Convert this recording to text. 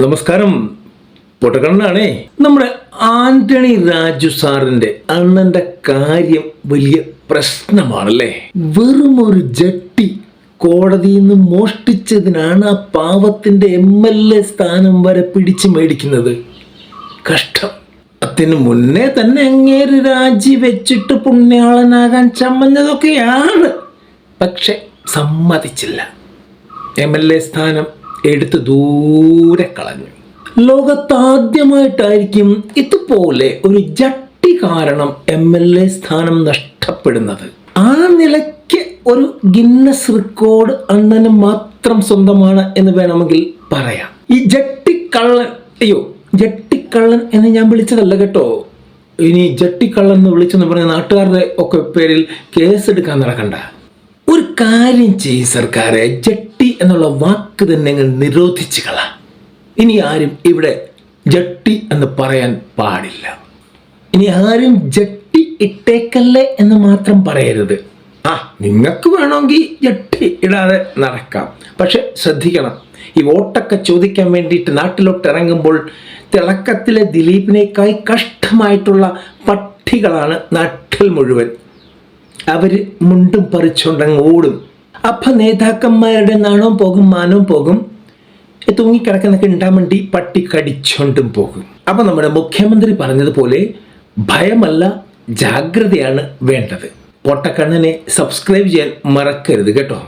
നമസ്കാരം. പൊട്ടക്കണ്ണനാണേ. നമ്മുടെ ആന്റണി രാജു സാറിന്റെ അണ്ണന്റെ കാര്യം വലിയ പ്രശ്നമാണല്ലേ. വെറും ഒരു ജട്ടി കോടതിയിൽ നിന്ന് മോഷ്ടിച്ചതിനാണ് ആ പാവത്തിന്റെ MLA സ്ഥാനം വരെ പിടിച്ചു മേടിക്കുന്നത്. കഷ്ടം. അതിന് മുന്നേ തന്നെ അങ്ങേര് രാജി വെച്ചിട്ട് പുണ്യാളനാകാൻ ചമ്മഞ്ഞതൊക്കെയാണ്. പക്ഷെ സമ്മതിച്ചില്ല. MLA സ്ഥാനം എടുത്ത് ദൂരെ കളഞ്ഞു. ലോകത്താദ്യമായിട്ടായിരിക്കും ഇതുപോലെ ഒരു ജട്ടി കാരണം MLA സ്ഥാനം നഷ്ടപ്പെടുന്നത്. ആ നിലയ്ക്ക് ഒരു ഗിന്നസ് റെക്കോർഡ് അണ്ണന് മാത്രം സ്വന്തമാണ് എന്ന് വേണമെങ്കിൽ പറയാം. ഈ ജട്ടിക്കള്ളൻ, ജട്ടിക്കള്ളൻ എന്ന് ഞാൻ വിളിച്ചതല്ല കേട്ടോ. ഇനി ജട്ടിക്കള്ളൻ എന്ന് വിളിച്ചെന്ന് പറഞ്ഞ നാട്ടുകാരുടെ ഒക്കെ പേരിൽ കേസെടുക്കാൻ നടക്കണ്ട. ഒരു കാര്യം ചെയ്യും സർക്കാരെ, ജട്ടി എന്നുള്ള വാക്ക് തന്നെ അങ്ങ് നിരോധിച്ചു കള. ഇനി ആരും ഇവിടെ ജട്ടി എന്ന് പറയാൻ പാടില്ല. ഇനി ആരും ജട്ടി ഇട്ടേക്കല്ലേ എന്ന് മാത്രം പറയരുത്. നിങ്ങൾക്ക് വേണമെങ്കിൽ ജട്ടി ഇടാതെ നടക്കാം. പക്ഷെ ശ്രദ്ധിക്കണം, ഈ വോട്ടൊക്കെ ചോദിക്കാൻ വേണ്ടിയിട്ട് നാട്ടിലോട്ട് ഇറങ്ങുമ്പോൾ തിളക്കത്തിലെ ദിലീപിനേക്കായി കഷ്ടമായിട്ടുള്ള പട്ടികളാണ് നാട്ടിൽ മുഴുവൻ. അവര് മുണ്ടും പറിച്ചുകൊണ്ടങ്ങ് ഓടും. അപ്പം നേതാക്കന്മാരുടെ നാണവും പോകും, മാനവും പോകും. തൂങ്ങിക്കിടക്കുന്നൊക്കെ ഉണ്ടാൻ വേണ്ടി പട്ടി കടിച്ചോണ്ടും പോകും. അപ്പം നമ്മുടെ മുഖ്യമന്ത്രി പറഞ്ഞതുപോലെ ഭയമല്ല, ജാഗ്രതയാണ് വേണ്ടത്. പൊട്ടക്കണ്ണനെ സബ്സ്ക്രൈബ് ചെയ്യാൻ മറക്കരുത് കേട്ടോ.